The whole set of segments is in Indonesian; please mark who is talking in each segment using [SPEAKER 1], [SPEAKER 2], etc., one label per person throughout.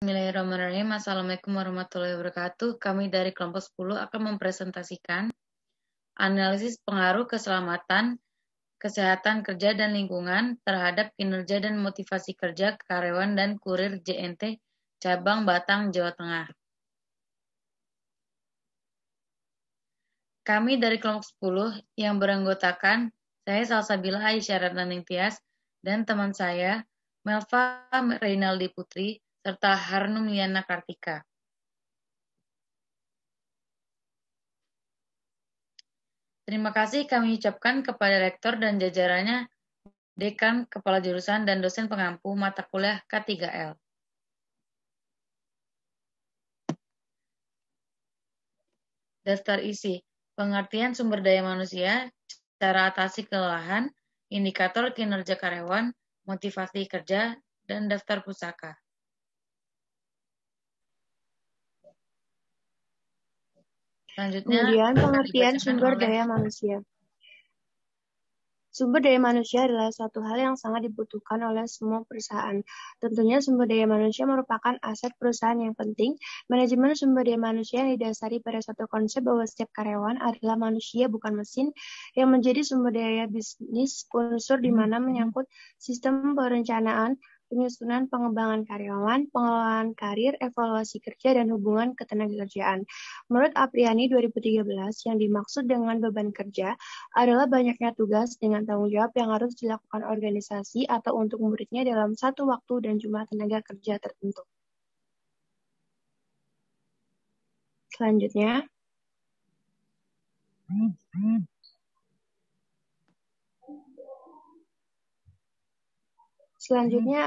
[SPEAKER 1] Bismillahirrahmanirrahim. Assalamualaikum warahmatullahi wabarakatuh. Kami dari kelompok 10 akan mempresentasikan analisis pengaruh keselamatan, kesehatan kerja dan lingkungan terhadap kinerja dan motivasi kerja karyawan dan kurir JNT Cabang Batang, Jawa Tengah. Kami dari kelompok 10 yang beranggotakan saya Salsabila Aisyah Ratnaning Tias dan teman saya Melva Reynaldi Putri serta Harnum Liana Kartika. Terima kasih kami ucapkan kepada Rektor dan jajarannya, Dekan, Kepala Jurusan, dan dosen pengampu mata kuliah K3L. Daftar isi, pengertian sumber daya manusia, cara atasi kelelahan, indikator kinerja karyawan, motivasi kerja, dan daftar pusaka. Selanjutnya,
[SPEAKER 2] kemudian pengertian sumber daya manusia. Sumber daya manusia adalah suatu hal yang sangat dibutuhkan oleh semua perusahaan. Tentunya sumber daya manusia merupakan aset perusahaan yang penting. Manajemen sumber daya manusia yang didasari pada suatu konsep bahwa setiap karyawan adalah manusia bukan mesin yang menjadi sumber daya bisnis, unsur di mana menyangkut sistem perencanaan, penyusunan pengembangan karyawan, pengelolaan karir, evaluasi kerja, dan hubungan ketenagakerjaan. Menurut Apriani 2013, yang dimaksud dengan beban kerja adalah banyaknya tugas dengan tanggung jawab yang harus dilakukan organisasi atau untuk muridnya dalam satu waktu dan jumlah tenaga kerja tertentu. Selanjutnya,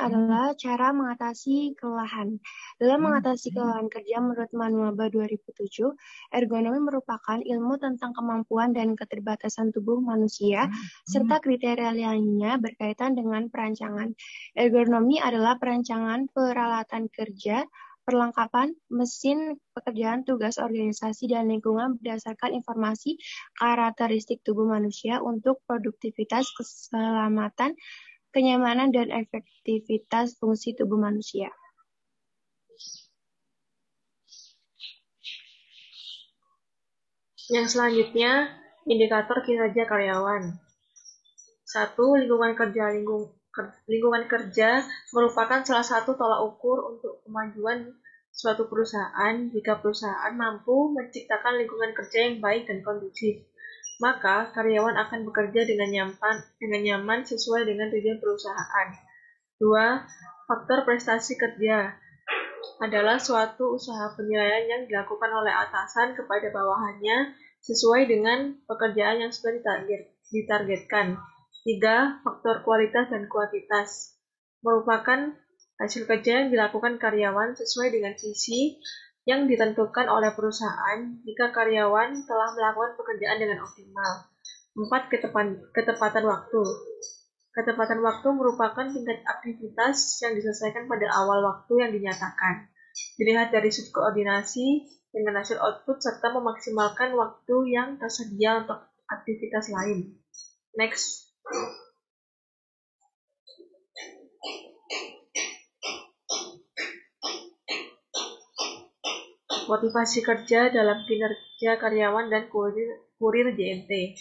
[SPEAKER 2] adalah cara mengatasi kelelahan. Dalam mengatasi kelelahan kerja menurut Manuaba 2007, ergonomi merupakan ilmu tentang kemampuan dan keterbatasan tubuh manusia, serta kriteria lainnya berkaitan dengan perancangan. Ergonomi adalah perancangan peralatan kerja, perlengkapan, mesin, pekerjaan, tugas, organisasi, dan lingkungan berdasarkan informasi karakteristik tubuh manusia untuk produktivitas, keselamatan, kenyamanan, dan efektivitas fungsi tubuh manusia.
[SPEAKER 3] Yang selanjutnya, indikator kinerja karyawan. 1. Lingkungan kerja. Lingkungan kerja merupakan salah satu tolak ukur untuk kemajuan suatu perusahaan. Jika perusahaan mampu menciptakan lingkungan kerja yang baik dan kondusif, maka karyawan akan bekerja dengan nyaman sesuai dengan tujuan perusahaan. 2. Faktor prestasi kerja adalah suatu usaha penilaian yang dilakukan oleh atasan kepada bawahannya sesuai dengan pekerjaan yang sudah ditargetkan. 3. Faktor kualitas dan kuantitas merupakan hasil kerja yang dilakukan karyawan sesuai dengan visi yang ditentukan oleh perusahaan jika karyawan telah melakukan pekerjaan dengan optimal. 4. Ketepatan waktu. Ketepatan waktu merupakan tingkat aktivitas yang diselesaikan pada awal waktu yang dinyatakan. Dilihat dari sudut koordinasi dengan hasil output serta memaksimalkan waktu yang tersedia untuk aktivitas lain. Next. Motivasi kerja dalam kinerja karyawan dan kurir JNT.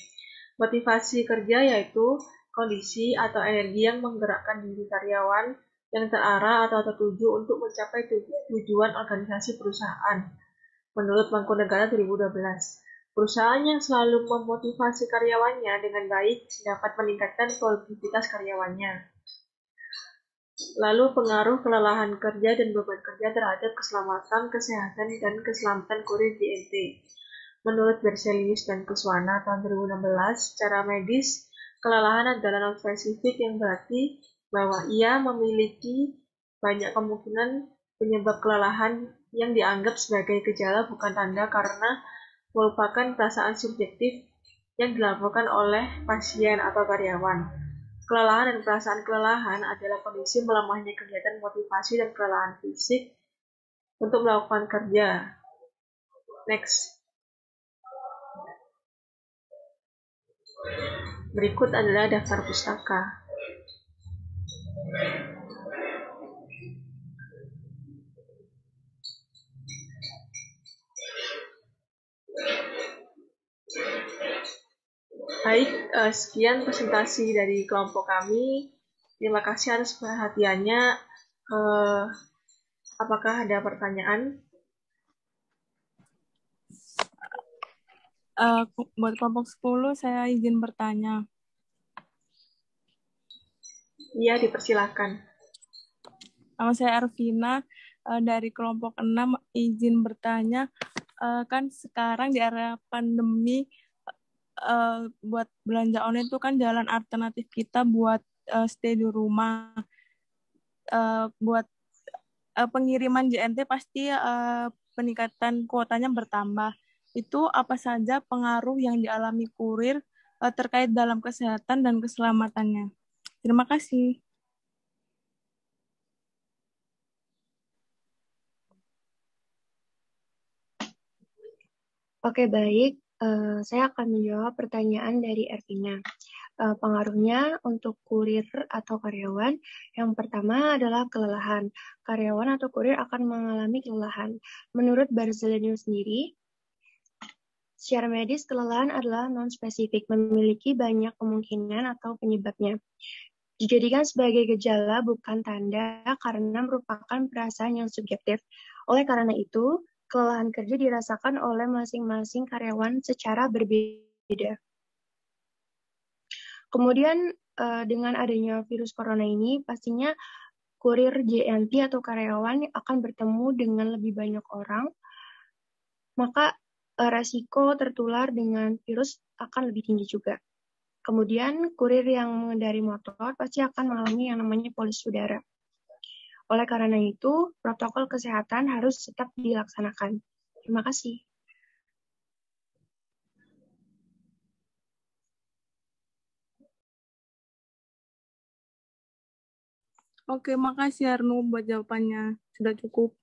[SPEAKER 3] Motivasi kerja yaitu kondisi atau energi yang menggerakkan diri karyawan yang terarah atau tertuju untuk mencapai tujuan organisasi perusahaan. Menurut Mangkunegara 2012, perusahaan yang selalu memotivasi karyawannya dengan baik dapat meningkatkan produktivitas karyawannya. Lalu pengaruh kelelahan kerja dan beban kerja terhadap keselamatan, kesehatan, dan keselamatan kurir JNT. Menurut Berzelius dan Kuswana tahun 2016, secara medis, kelelahan adalah non-spesifik yang berarti bahwa ia memiliki banyak kemungkinan penyebab kelelahan yang dianggap sebagai gejala bukan tanda karena merupakan perasaan subjektif yang dilaporkan oleh pasien atau karyawan. Kelelahan dan perasaan kelelahan adalah kondisi melemahnya kegiatan motivasi dan kelelahan fisik untuk melakukan kerja. Next. Berikut adalah daftar pustaka. Baik, sekian presentasi dari kelompok kami. Terima kasih atas perhatiannya. Apakah ada pertanyaan?
[SPEAKER 4] Buat kelompok 10, saya izin bertanya.
[SPEAKER 3] Iya, dipersilakan.
[SPEAKER 4] Nama saya Arvina, dari kelompok 6, izin bertanya. Kan sekarang di era pandemi, buat belanja online itu kan jalan alternatif kita buat stay di rumah. Buat pengiriman JNT pasti peningkatan kuotanya bertambah. Itu apa saja pengaruh yang dialami kurir terkait dalam kesehatan dan keselamatannya? Terima kasih.
[SPEAKER 2] Oke, baik. Saya akan menjawab pertanyaan dari Ervina. Pengaruhnya untuk kurir atau karyawan, yang pertama adalah kelelahan. Karyawan atau kurir akan mengalami kelelahan. Menurut Barzilai sendiri, secara medis, kelelahan adalah non-spesifik, memiliki banyak kemungkinan atau penyebabnya. Dijadikan sebagai gejala bukan tanda karena merupakan perasaan yang subjektif. Oleh karena itu, kelelahan kerja dirasakan oleh masing-masing karyawan secara berbeda. Kemudian dengan adanya virus corona ini, pastinya kurir JNT atau karyawan akan bertemu dengan lebih banyak orang, maka resiko tertular dengan virus akan lebih tinggi juga. Kemudian kurir yang mengendari motor pasti akan mengalami yang namanya polusi udara. Oleh karena itu, protokol kesehatan harus tetap dilaksanakan. Terima kasih.
[SPEAKER 4] Oke, makasih Arnu buat jawabannya. Sudah cukup.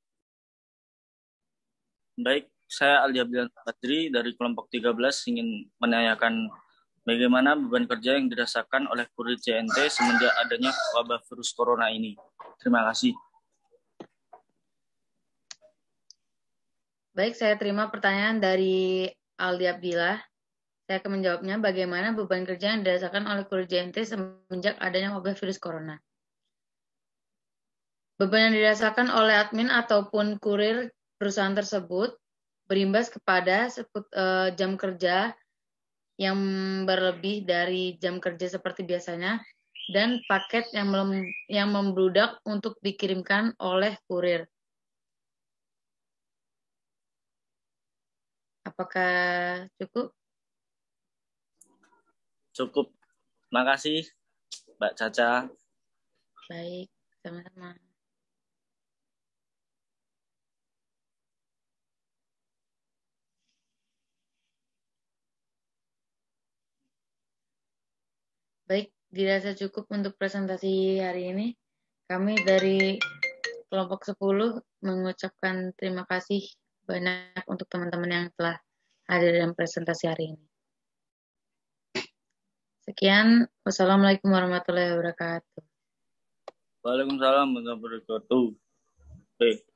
[SPEAKER 5] Baik, saya Ali Abdian Badri dari kelompok 13 ingin menanyakan bagaimana beban kerja yang dirasakan oleh kurir JNT semenjak adanya wabah virus corona ini. Terima kasih.
[SPEAKER 1] Baik, saya terima pertanyaan dari Aldi Abdillah. Saya akan menjawabnya bagaimana beban kerja yang dirasakan oleh kurir JNT semenjak adanya wabah virus corona. Beban yang dirasakan oleh admin ataupun kurir perusahaan tersebut berimbas kepada jam kerja yang berlebih dari jam kerja seperti biasanya dan paket yang membludak untuk dikirimkan oleh kurir. Apakah cukup?
[SPEAKER 5] Cukup. Terima kasih, Mbak Caca.
[SPEAKER 1] Baik, sama-sama. Baik, dirasa cukup untuk presentasi hari ini. Kami dari kelompok 10 mengucapkan terima kasih banyak untuk teman-teman yang telah hadir dalam presentasi hari ini. Sekian, wassalamualaikum warahmatullahi wabarakatuh.
[SPEAKER 5] Waalaikumsalam warahmatullahi wabarakatuh. Baik.